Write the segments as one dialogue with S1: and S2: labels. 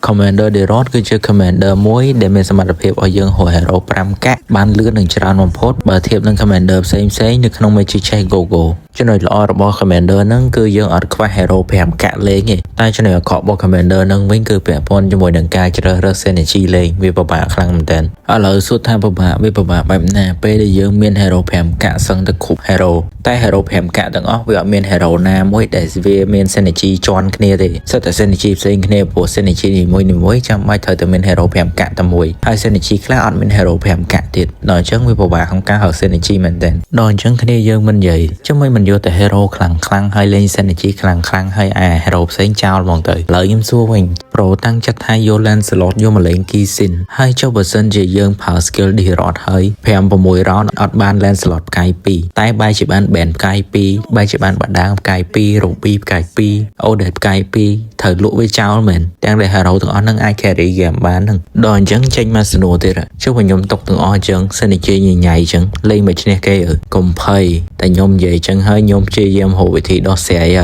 S1: Commander Derot គឺជា Commander មួយដែលមានសមត្ថភាពឲ្យយើងហៅ Hero 5 កាក់បានលឿននិងច្រើនបំផុតបើធៀបនឹង Commander ផ្សេងៗនៅក្នុង Magic Chess Go-Go ចំណុចល្អរបស់ Commander ហ្នឹងគឺយើងអត់ខ្វះ Hero 5 កាក់លេងទេតែចំណុចអាក្រក់របស់ Commander ហ្នឹងវិញគឺពាក់ព័ន្ធជាមួយនឹងការជ្រើសរើស Synergy លេងវាពិបាកខ្លាំងមែនទែនឥឡូវសួរថាពិបាកវាពិបាកបែបណាពេលដែលយើងមាន Hero 5 កាក់សឹងទៅគ្រប់ Hero តែ Hero 5 កាក់ទាំងអស់វាអត់មាន Hero ណាមួយដែលវាមាន Synergy ជាន់គ្នាទេសិតតែ Synergy ផ្សេងគ្នាព្រោះ Synergy នីមួយៗចាំបាច់ត្រូវតែមាន Hero 5 កាក់តែមួយហើយ Synergy ខ្លះអត់មាន Hero 5 កាក់ទៀតដល់អញ្ចឹងវាពិបាកក្នុងការហៅ Synergy មែនទែនដល់អញ្ចឹងគ្នាយើងមិននិយាយចាំមិនយកតែ Hero ខ្លាំងហើយលេង Synergy ខ្លាំងហើយអា Hero ផ្សេងចោលហ្មងទៅឥឡូវខ្ញុំសួរវិញ Pro តាំងចិត្តថាយក Lancelot យកមកលេង Key Sin ហើយចុះបើសិនជាយើងប្រើ skill Derot ហើយ5-6 round អត់បាន Lancelot ផ្កាយ2តែបែរជាបាន Band ផ្កាយ2បែរជាបានបាដាងផ្កាយ2 Ruby ផ្កាយ2 Odette ផ្កាយ2ត្រូវលក់វាចោលមែនទាំងដែល Hero ទាំងអស់ហ្នឹងអាច carry game បានហ្នឹងដល់អញ្ចឹងចេញមកសនួរទៀតចុះបើខ្ញុំຕົកទាំងអស់អញ្ចឹង Synergy ញ៉ៃអញ្ចឹងលេងមកឈ្នះគេកុំភ័យតែខ្ញុំនិយាយអញ្ចឹងហើយខ្ញុំព្យាយាមហៅវិធីដោះស្រាយ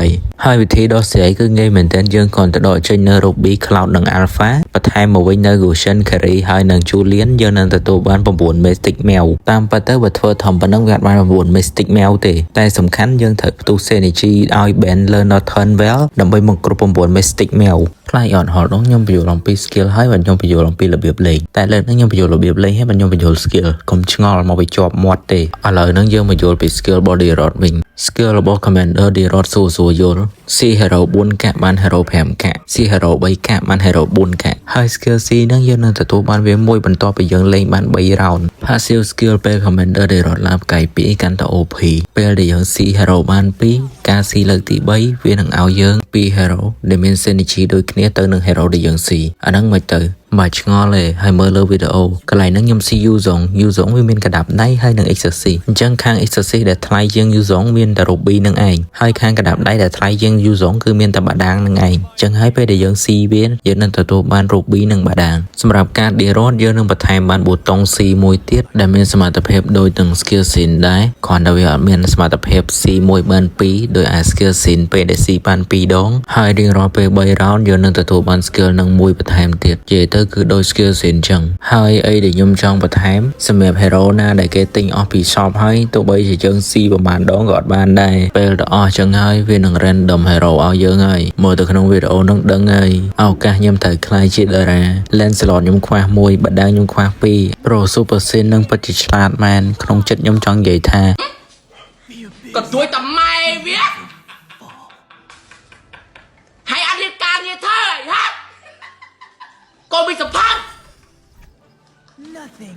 S1: ហើយវិធីដោះស្រាយគឺងាយមែនទែនយើងគ្រាន់តែដកចេញនៅ Ruby Cloud និង Alpha បន្ថែមមកវិញនៅ Lucian Carry ហើយនឹង Julian យើងនឹងទទួលបាន9 Mystic Meow តាមពិតទៅបើធ្វើធំប៉ុណ្ណឹងវាអត់បាន9 Mystic Meow ទេតែសំខាន់យើងត្រូវផ្ទុះ Synergy ឲ្យ Ben Leonard Turnwell ដើម្បីមកគ្រប់9 Mystic Meow ខ្លាចអត់ហត់ខ្ញុំបញ្យល់អំពី skill ហើយបើខ្ញុំបញ្យល់អំពីរបៀបលេងតែលើកនេះខ្ញុំបញ្យល់របៀបលេងហើយបើខ្ញុំបញ្យល់ skill កុំឆ្ងល់មកវាជាប់មាត់ទេឥឡូវហ្នឹងយើងមកយល់ពី skill body rod វិញ skill របស់ Commander Derot សួរយល់ C Hero 4 កាក់បាន Hero 5 កាក់ C Hero 3 កាក់បាន Hero 4 កាក់ហើយ skill C ហ្នឹងយើងនឹងទទួលបានវាមួយបន្ទាប់ពីយើងលេងបាន3 round passive skill ពេល Commander Derot ឡើងផ្កាយ2កាន់តែ OP ពេលដែលយើង C Hero បាន2ការ C លើកទី3វានឹងឲ្យយើង2 Hero ដែលមាន synergy ដូចគ្នាទៅនឹង Hero ដែលយើង C អាហ្នឹងមិនទៅបើឆ្ងល់ទេហើយមើលលើវីដេអូកន្លែងហ្នឹងខ្ញុំស៊ី Yuzong វាមានកដាប់ដៃហើយនឹង Exorcy អញ្ចឹងខាង Exorcy ដែលថ្លៃជាង Yuzong មានតែ Ruby នឹងឯងហើយខាងកដាប់ដៃដែលថ្លៃជាង Yuzong គឺមានតែបាដាងនឹងឯងអញ្ចឹងហើយពេលដែលយើងស៊ីវាយើងនឹងទទួលបាន Ruby និងបាដាងសម្រាប់ការ Derot យើងនឹងបន្ថែមបានប៊ូតុង C មួយទៀតដែលមានសមត្ថភាពដូចនឹង Skill Sin ដែរគ្រាន់តែវាអត់មានសមត្ថភាព C មួយបាន2ដោយអា Skill Sin ពេលដែល C បាន2ដងហើយរៀងរាល់ពេល3 round យើងនឹងទទួលបាន Skill នឹងមួយបន្ថែមទៀតនិយាយទៅគឺដូច skill សិនចឹងហើយអីដែលខ្ញុំចង់បន្ថែមសម្រាប់ hero ណាដែលគេទិញអស់ពី shop ហើយទោះបីជាយើងស៊ីប្រហែលដងក៏អត់បានដែរពេលទៅអស់ចឹងហើយវានឹង random hero ឲ្យយើងហើយមើលទៅក្នុងវីដេអូនឹងដឹងហើយឱកាសខ្ញុំត្រូវខ្លាយជាតារា Lancelot ខ្ញុំខ្វះ1បាដាងខ្ញុំខ្វះ2 Pro Super Sin នឹងពិតជាឆ្លាតមែនក្នុងចិត្តខ្ញុំចង់និយាយថា
S2: ក៏ទួយតែម៉ែវាហើយអត់រៀបការងារធ្វើហ៎កូនមានសភៅ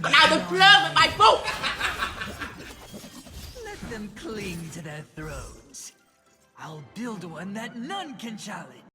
S2: ក៏ដៅទៅភ្លើងមិនបាយពុក
S3: Let them cling to their thrones. I'll build one that none can challenge.